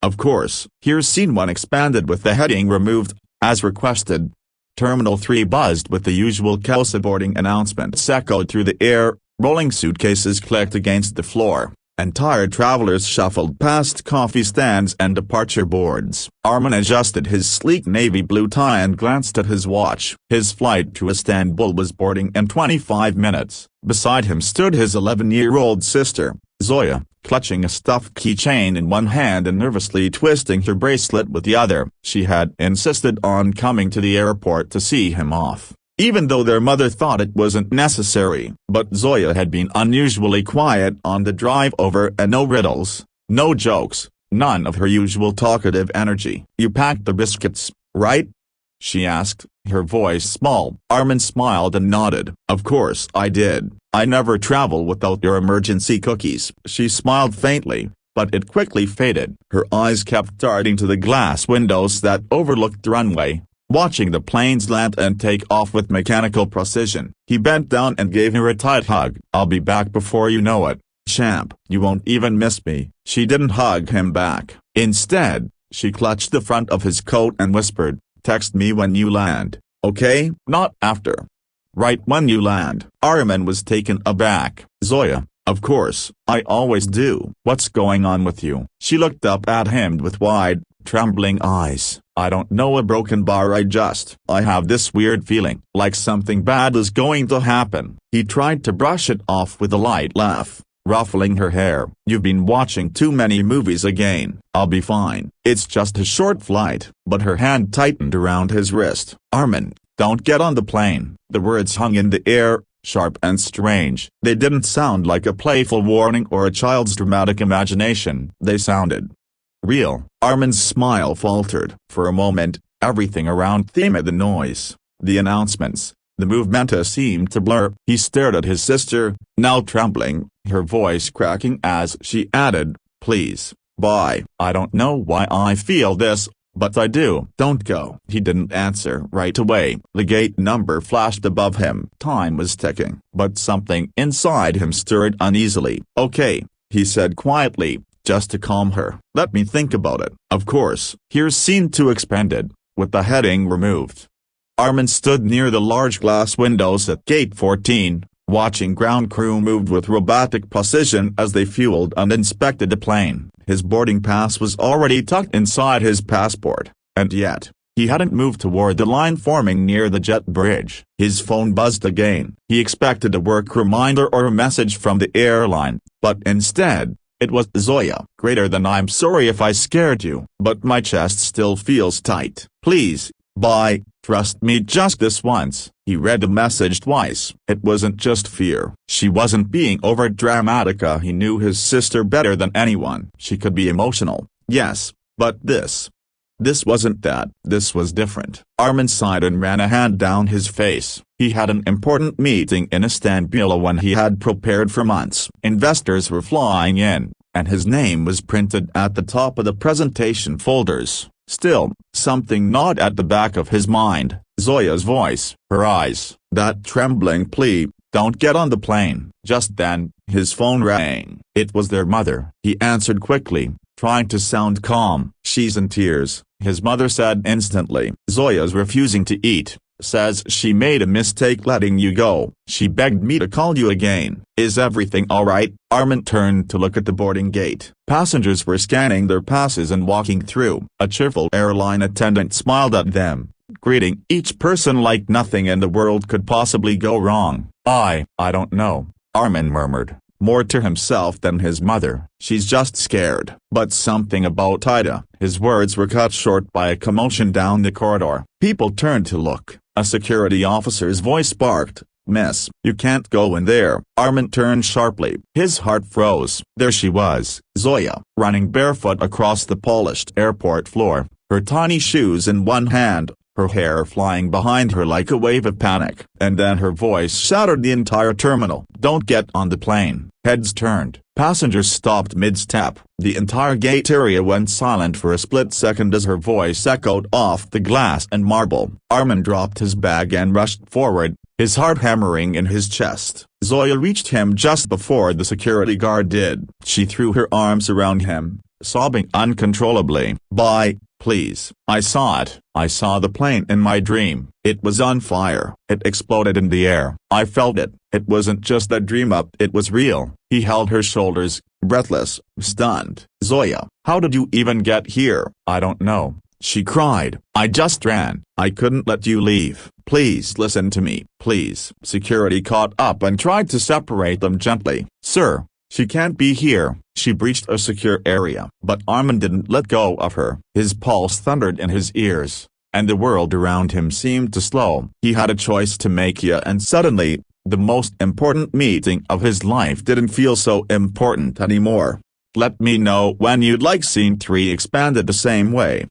Of course. Here's scene 1 expanded with the heading removed, as requested. Terminal 3 buzzed with the usual chaos. Boarding announcements echoed through the air, rolling suitcases clicked against the floor, and tired travelers shuffled past coffee stands and departure boards. Armin adjusted his sleek navy blue tie and glanced at his watch. His flight to Istanbul was boarding in 25 minutes. Beside him stood his 11-year-old sister, Zoya, clutching a stuffed keychain in one hand and nervously twisting her bracelet with the other. She had insisted on coming to the airport to see him off, even though their mother thought it wasn't necessary. But Zoya had been unusually quiet on the drive over, and no riddles, no jokes, none of her usual talkative energy. "You packed the biscuits, right?" she asked, her voice small. Armin smiled and nodded. "Of course I did. I never travel without your emergency cookies." She smiled faintly, but it quickly faded. Her eyes kept darting to the glass windows that overlooked the runway, watching the planes land and take off with mechanical precision. He bent down and gave her a tight hug. "I'll be back before you know it, champ. You won't even miss me." She didn't hug him back. Instead, she clutched the front of his coat and whispered, "Text me when you land, okay? Not after. Right when you land." Armin was taken aback. "Zoya, of course, I always do." "What's going on with you?" She looked up at him with wide, trembling eyes. "I don't know, a broken bar. I have this weird feeling, like something bad is going to happen." He tried to brush it off with a light laugh, ruffling her hair. "You've been watching too many movies again." "I'll be fine. It's just a short flight." But her hand tightened around his wrist. "Armin, don't get on the plane." The words hung in the air, sharp and strange. They didn't sound like a playful warning or a child's dramatic imagination. They sounded real. Armin's smile faltered. For a moment, everything around him, the noise, the announcements, the movementa seemed to blur. He stared at his sister, now trembling, her voice cracking as she added, "Please, bye. I don't know why I feel this, but I do." "Don't go." He didn't answer right away. The gate number flashed above him. Time was ticking. But something inside him stirred uneasily. "Okay," he said quietly, just to calm her. "Let me think about it." "Of course." Here's scene 2 expanded, with the heading removed. Armin stood near the large glass windows at Gate 14, watching ground crew move with robotic precision as they fueled and inspected the plane. His boarding pass was already tucked inside his passport, and yet, he hadn't moved toward the line forming near the jet bridge. His phone buzzed again. He expected a work reminder or a message from the airline, but instead, it was Zoya. "Greater than I'm sorry if I scared you, but my chest still feels tight. Please, bye, trust me just this once." He read the message twice. It wasn't just fear. She wasn't being over-dramatica. He knew his sister better than anyone. She could be emotional, yes, but this wasn't that. This was different. Armin sighed and ran a hand down his face. He had an important meeting in Istanbul, one he had prepared for months. Investors were flying in, and his name was printed at the top of the presentation folders. Still, something gnawed at the back of his mind. Zoya's voice, her eyes, that trembling plea, "Don't get on the plane." Just then, his phone rang. It was their mother. He answered quickly, trying to sound calm. "She's in tears," his mother said instantly. "Zoya's refusing to eat. Says she made a mistake letting you go. She begged me to call you again." "Is everything alright?" Armin turned to look at the boarding gate. Passengers were scanning their passes and walking through. A cheerful airline attendant smiled at them, greeting each person like nothing in the world could possibly go wrong. I don't know," Armin murmured, more to himself than his mother. "She's just scared." But something about Ida. His words were cut short by a commotion down the corridor. People turned to look. A security officer's voice barked, "Miss, you can't go in there." Armin turned sharply. His heart froze. There she was, Zoya, running barefoot across the polished airport floor, her tiny shoes in one hand, her hair flying behind her like a wave of panic. And then her voice shattered the entire terminal. "Don't get on the plane." Heads turned. Passengers stopped mid-step. The entire gate area went silent for a split second as her voice echoed off the glass and marble. Armin dropped his bag and rushed forward, his heart hammering in his chest. Zoya reached him just before the security guard did. She threw her arms around him, sobbing uncontrollably. "Bye, please." "I saw it. I saw the plane in my dream. It was on fire. It exploded in the air. I felt it. It wasn't just a dream it was real." He held her shoulders, breathless, stunned. "Zoya, how did you even get here?" "I don't know," she cried. "I just ran. I couldn't let you leave. Please listen to me, please." Security caught up and tried to separate them gently. "Sir, she can't be here." She breached a secure area. But Armin didn't let go of her. His pulse thundered in his ears, and the world around him seemed to slow. He had a choice to make, and suddenly, the most important meeting of his life didn't feel so important anymore. Let me know when you'd like Scene 3 expanded the same way.